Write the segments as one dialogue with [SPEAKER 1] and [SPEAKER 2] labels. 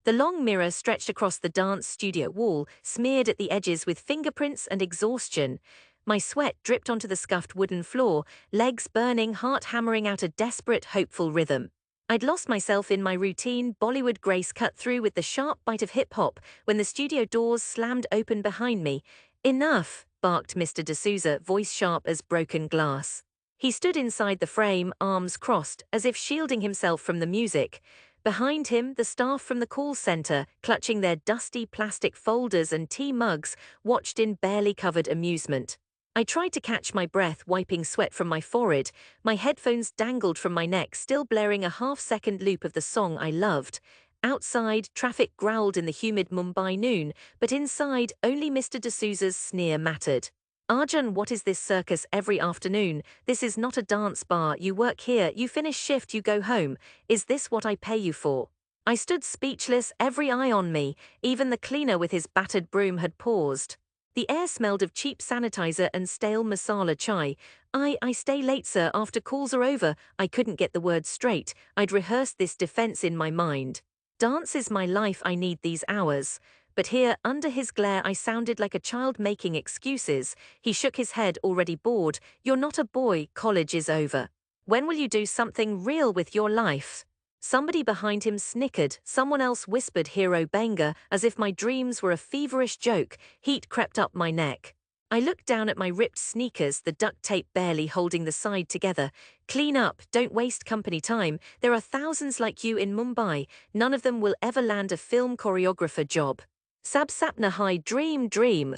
[SPEAKER 1] The long mirror stretched across the dance studio wall, smeared at the edges with fingerprints and exhaustion. My sweat dripped onto the scuffed wooden floor, legs burning, heart hammering out a desperate, hopeful rhythm. I'd lost myself in my routine. Bollywood grace cut through with the sharp bite of hip-hop when the studio doors slammed open behind me. "Enough," barked Mr. D'Souza, voice sharp as broken glass. He stood inside the frame, arms crossed, as if shielding himself from the music. Behind him, the staff from the call center, clutching their dusty plastic folders and tea mugs, watched in barely covered amusement. I tried to catch my breath, wiping sweat from my forehead. My headphones dangled from my neck, still blaring a half-second loop of the song I loved. Outside, traffic growled in the humid Mumbai noon, but inside, only Mr. D'Souza's sneer mattered. "Arjun, what is this circus every afternoon? This is not a dance bar. You work here, you finish shift, you go home. Is this what I pay you for?" I stood speechless, every eye on me. Even the cleaner with his battered broom had paused. The air smelled of cheap sanitizer and stale masala chai. I stay late, sir, after calls are over." I couldn't get the words straight. I'd rehearsed this defense in my mind. "Dance is my life, I need these hours." But here, under his glare, I sounded like a child making excuses. He shook his head, already bored. "You're not a boy, college is over. When will you do something real with your life?" Somebody behind him snickered, someone else whispered hero banger, as if my dreams were a feverish joke. Heat crept up my neck. I looked down at my ripped sneakers, the duct tape barely holding the side together. "Clean up, don't waste company time. There are thousands like you in Mumbai. None of them will ever land a film choreographer job. Sab sapna hai, dream.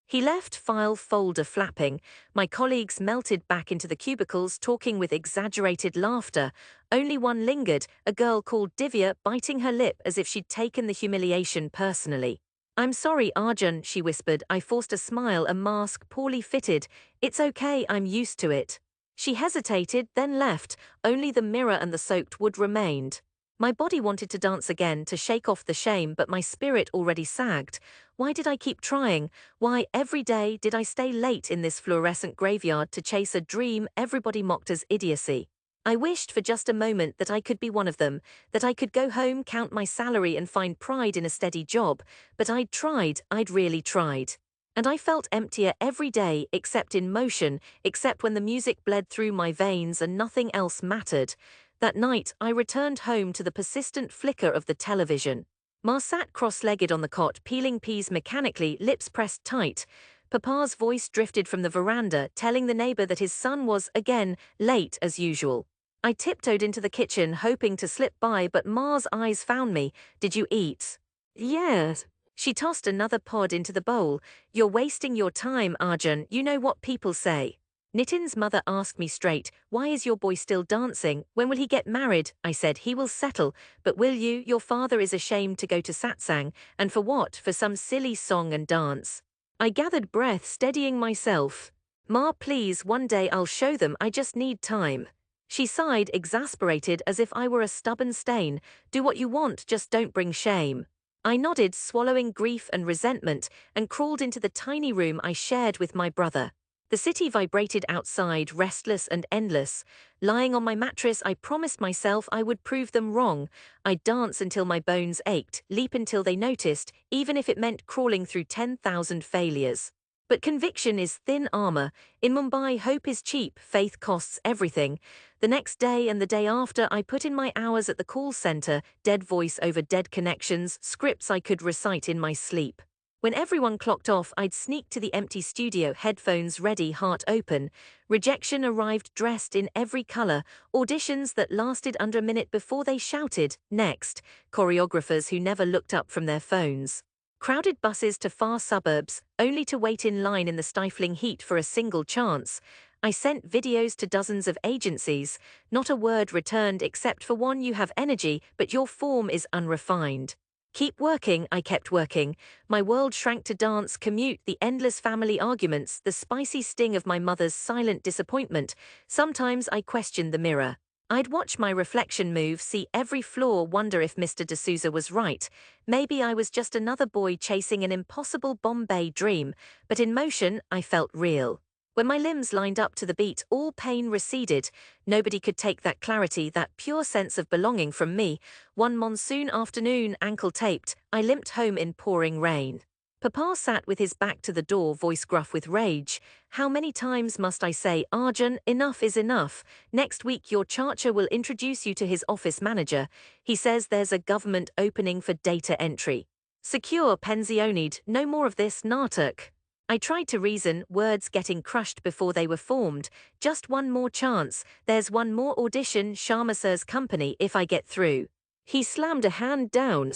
[SPEAKER 1] He left, file folder flapping. My colleagues melted back into the cubicles, talking with exaggerated laughter. Only one lingered, a girl called Divya, biting her lip as if she'd taken the humiliation personally. "I'm sorry, Arjun," she whispered. I forced a smile, a mask poorly fitted. "It's okay, I'm used to it." She hesitated, then left. Only the mirror and the soaked wood remained. My body wanted to dance again, to shake off the shame, but my spirit already sagged. Why did I keep trying? Why, every day, did I stay late in this fluorescent graveyard to chase a dream everybody mocked as idiocy? I wished for just a moment that I could be one of them, that I could go home, count my salary and find pride in a steady job. But I'd really tried. And I felt emptier every day, except in motion, except when the music bled through my veins and nothing else mattered. That night, I returned home to the persistent flicker of the television. Ma sat cross-legged on the cot, peeling peas mechanically, lips pressed tight. Papa's voice drifted from the veranda, telling the neighbor that his son was, again, late as usual. I tiptoed into the kitchen, hoping to slip by, but Ma's eyes found me. "Did you eat?" "Yes." She tossed another pod into the bowl. "You're wasting your time, Arjun. You know what people say." Nitin's mother asked me straight, "Why is your boy still dancing? When will he get married?" I said, "He will settle. But will you? Your father is ashamed to go to satsang. And for what? For some silly song and dance." I gathered breath, steadying myself. "Ma, please, one day I'll show them. I just need time." She sighed, exasperated, as if I were a stubborn stain. "Do what you want, just don't bring shame." I nodded, swallowing grief and resentment, and crawled into the tiny room I shared with my brother. The city vibrated outside, restless and endless. Lying on my mattress, I promised myself I would prove them wrong. I'd dance until my bones ached, leap until they noticed, even if it meant crawling through 10,000 failures. But conviction is thin armor. In Mumbai, hope is cheap, faith costs everything. The next day and the day after, I put in my hours at the call center, dead voice over dead connections, scripts I could recite in my sleep. When everyone clocked off, I'd sneak to the empty studio, headphones ready, heart open. Rejection arrived dressed in every color, auditions that lasted under a minute before they shouted, "Next," choreographers who never looked up from their phones. Crowded buses to far suburbs, only to wait in line in the stifling heat for a single chance. I sent videos to dozens of agencies. Not a word returned except for one: "You have energy, but your form is unrefined." Keep working, I kept working. My world shrank to dance, commute, the endless family arguments, the spicy sting of my mother's silent disappointment. Sometimes I questioned the mirror. I'd watch my reflection move, see every flaw, wonder if Mr. D'Souza was right. Maybe I was just another boy chasing an impossible Bombay dream, but in motion, I felt real. When my limbs lined up to the beat, all pain receded. Nobody could take that clarity, that pure sense of belonging from me. One monsoon afternoon, ankle-taped, I limped home in pouring rain. Papa sat with his back to the door, voice gruff with rage. How many times must I say, Arjun, enough is enough. Next week your charger will introduce you to his office manager. He says there's a government opening for data entry. Secure, pensioned, no more of this natak. I tried to reason, words getting crushed before they were formed. Just one more chance, there's one more audition, Sharma sir's company, if I get through. He slammed a hand down.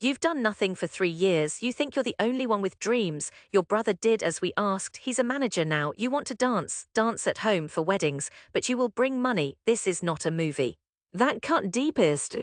[SPEAKER 1] You've done nothing for 3 years, you think you're the only one with dreams. Your brother did as we asked, he's a manager now. You want to dance at home for weddings, but you will bring money, this is not a movie. That cut deepest.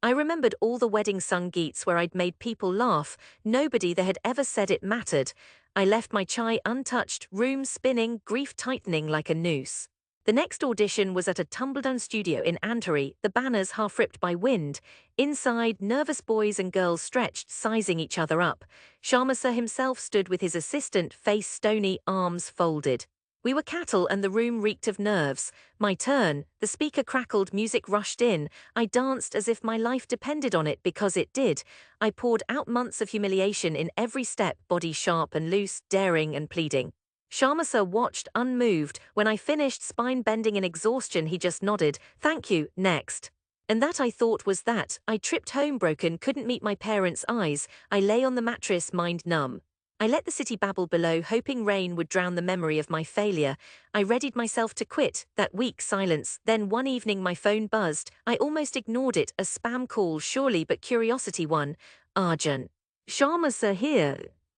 [SPEAKER 1] I remembered all the wedding sangeets where I'd made people laugh, nobody there had ever said it mattered. I left my chai untouched, room spinning, grief tightening like a noose. The next audition was at a tumbledown studio in Antari, the banners half ripped by wind. Inside, nervous boys and girls stretched, sizing each other up. Sharma sir himself stood with his assistant, face stony, arms folded. We were cattle and the room reeked of nerves. My turn, the speaker crackled, music rushed in. I danced as if my life depended on it because it did. I poured out months of humiliation in every step, body sharp and loose, daring and pleading. Sharma sir watched, unmoved. When I finished, spine bending in exhaustion, he just nodded. Thank you, next. And that I thought was that. I tripped home broken, couldn't meet my parents' eyes. I lay on the mattress, mind numb. I let the city babble below, hoping rain would drown the memory of my failure. I readied myself to quit, that weak silence. Then one evening my phone buzzed. I almost ignored it, a spam call surely, but curiosity won. Arjun. Sharma sir here.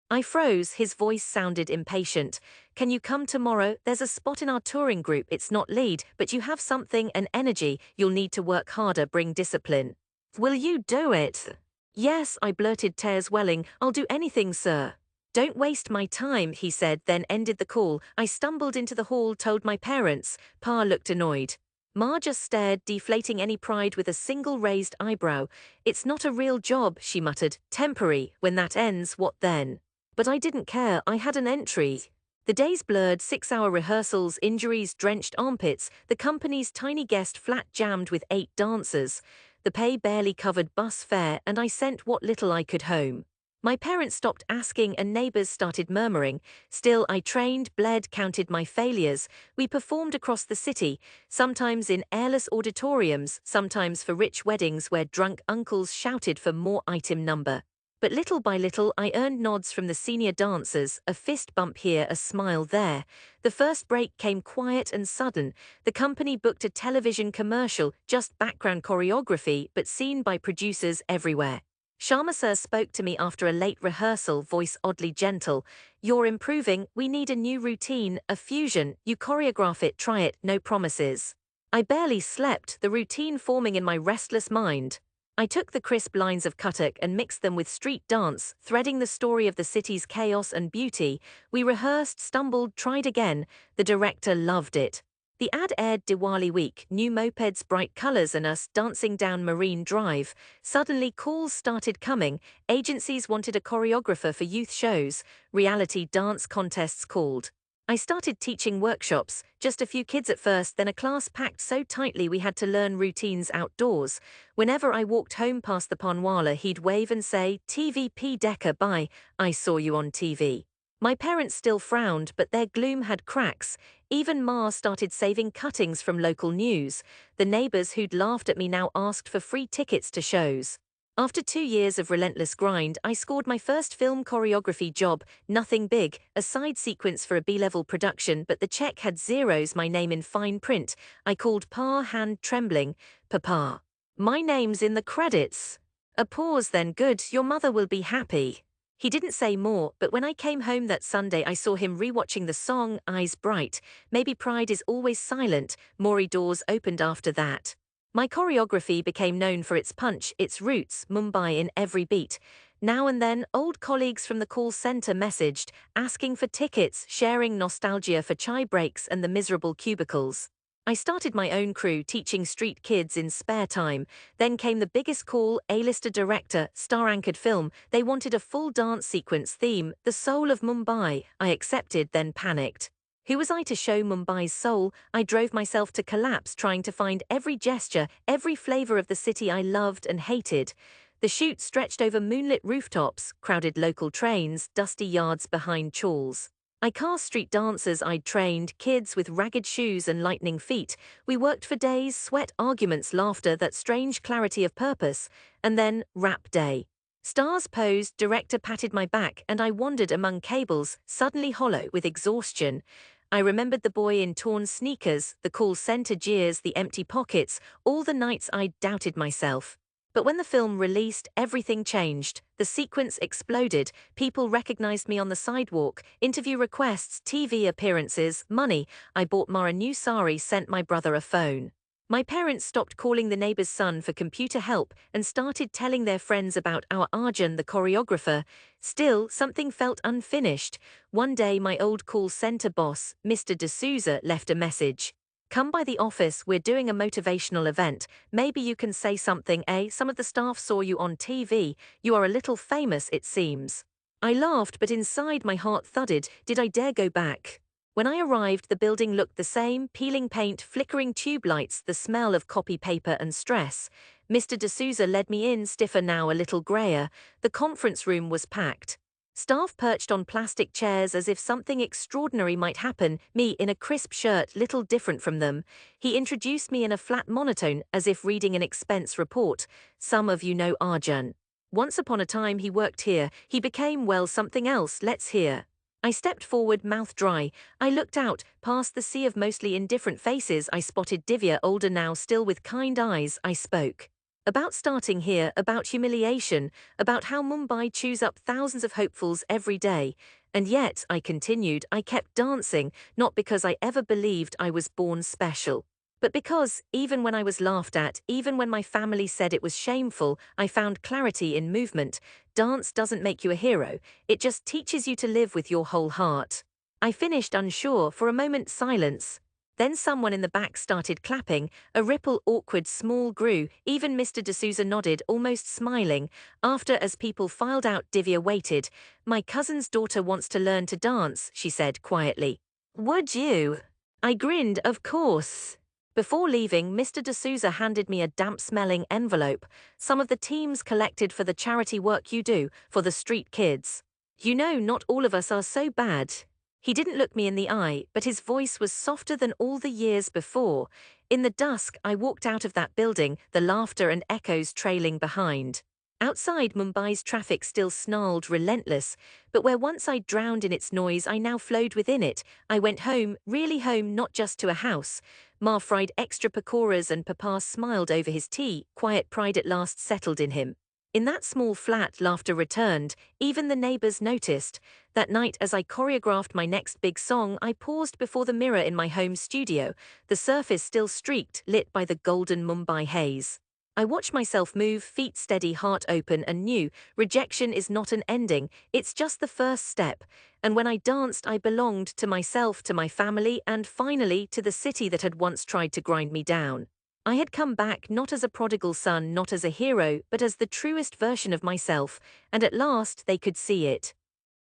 [SPEAKER 1] I froze, his voice sounded impatient. Can you come tomorrow? There's a spot in our touring group, it's not lead, but you have something, an energy, you'll need to work harder, bring discipline. Will you do it? Yes, I blurted, tears welling, I'll do anything, sir. Don't waste my time, he said, then ended the call. I stumbled into the hall, told my parents. Pa looked annoyed. Ma just stared, deflating any pride with a single raised eyebrow. It's not a real job, she muttered. Temporary, when that ends, what then? But I didn't care, I had an entry. The days blurred, 6-hour rehearsals, injuries, drenched armpits, the company's tiny guest flat jammed with 8 dancers. The pay barely covered bus fare, and I sent what little I could home. My parents stopped asking and neighbors started murmuring. Still, I trained, bled, counted my failures. We performed across the city, sometimes in airless auditoriums, sometimes for rich weddings where drunk uncles shouted for more item number. But little by little, I earned nods from the senior dancers, a fist bump here, a smile there. The first break came quiet and sudden. The company booked a television commercial, just background choreography, but seen by producers everywhere. Sharma sir spoke to me after a late rehearsal, voice oddly gentle. You're improving, we need a new routine, a fusion, you choreograph it, try it, no promises. I barely slept, the routine forming in my restless mind. I took the crisp lines of Kathak and mixed them with street dance, threading the story of the city's chaos and beauty. We rehearsed, stumbled, tried again. The director loved it. The ad aired Diwali week, new mopeds, bright colors and us dancing down Marine Drive. Suddenly calls started coming, agencies wanted a choreographer for youth shows, reality dance contests called. I started teaching workshops, just a few kids at first, then a class packed so tightly we had to learn routines outdoors. Whenever I walked home past the Panwala, he'd wave and say, TVP Decker, bye, I saw you on TV. My parents still frowned, but their gloom had cracks. Even Ma started saving cuttings from local news. The neighbors who'd laughed at me now asked for free tickets to shows. After 2 years of relentless grind, I scored my first film choreography job, nothing big, a side sequence for a B-level production, but the check had zeros, my name in fine print. I called Pa, hand trembling. Papa. My name's in the credits. A pause, then good, your mother will be happy. He didn't say more, but when I came home that Sunday I saw him rewatching the song, eyes bright. Maybe pride is always silent, more doors opened after that. My choreography became known for its punch, its roots, Mumbai in every beat. Now and then, old colleagues from the call center messaged, asking for tickets, sharing nostalgia for chai breaks and the miserable cubicles. I started my own crew, teaching street kids in spare time. Then came the biggest call, A-lister director, star-anchored film. They wanted a full dance sequence theme, the soul of Mumbai. I accepted, then panicked. Who was I to show Mumbai's soul? I drove myself to collapse trying to find every gesture, every flavor of the city I loved and hated. The shoot stretched over moonlit rooftops, crowded local trains, dusty yards behind chawls. I cast street dancers I'd trained, kids with ragged shoes and lightning feet. We worked for days, sweat, arguments, laughter, that strange clarity of purpose. And then, rap day. Stars posed, director patted my back, and I wandered among cables, suddenly hollow with exhaustion. I remembered the boy in torn sneakers, the call center jeers, the empty pockets, all the nights I'd doubted myself. But when the film released, everything changed. The sequence exploded. People recognized me on the sidewalk. Interview requests, TV appearances, money. I bought Ma a new sari, sent my brother a phone. My parents stopped calling the neighbor's son for computer help and started telling their friends about our Arjun, the choreographer. Still, something felt unfinished. One day, my old call center boss, Mr. D'Souza, left a message. Come by the office, we're doing a motivational event. Maybe you can say something, eh? Some of the staff saw you on TV. You are a little famous, it seems. I laughed, but inside my heart thudded. Did I dare go back? When I arrived, the building looked the same, peeling paint, flickering tube lights, the smell of copy paper and stress. Mr. D'Souza led me in, stiffer now, a little grayer. The conference room was packed. Staff perched on plastic chairs as if something extraordinary might happen, me in a crisp shirt, little different from them. He introduced me in a flat monotone, as if reading an expense report. Some of you know Arjun. Once upon a time he worked here. He became, well, something else. Let's hear. I stepped forward, mouth dry. I looked out, past the sea of mostly indifferent faces. I spotted Divya, older now, still with kind eyes. I spoke. About starting here, about humiliation, about how Mumbai chews up thousands of hopefuls every day. And yet, I continued, I kept dancing, not because I ever believed I was born special. But because, even when I was laughed at, even when my family said it was shameful, I found clarity in movement. Dance doesn't make you a hero, it just teaches you to live with your whole heart. I finished unsure, for a moment silence. Then someone in the back started clapping, a ripple awkward small grew, even Mr. D'Souza nodded, almost smiling. After, as people filed out, Divya waited. My cousin's daughter wants to learn to dance, she said quietly. Would you? I grinned, of course. Before leaving, Mr. D'Souza handed me a damp-smelling envelope. Some of the teams collected for the charity work you do, for the street kids. You know, not all of us are so bad. He didn't look me in the eye, but his voice was softer than all the years before. In the dusk, I walked out of that building, the laughter and echoes trailing behind. Outside, Mumbai's traffic still snarled, relentless, but where once I drowned in its noise, I now flowed within it. I went home, really home, not just to a house. Ma fried extra pakoras and Papa smiled over his tea, quiet pride at last settled in him. In that small flat, laughter returned, even the neighbors noticed. That night, as I choreographed my next big song, I paused before the mirror in my home studio, the surface still streaked, lit by the golden Mumbai haze. I watched myself move, feet steady, heart open, and knew rejection is not an ending, it's just the first step. And when I danced, I belonged to myself, to my family, and finally to the city that had once tried to grind me down. I had come back not as a prodigal son, not as a hero, but as the truest version of myself, and at last they could see it.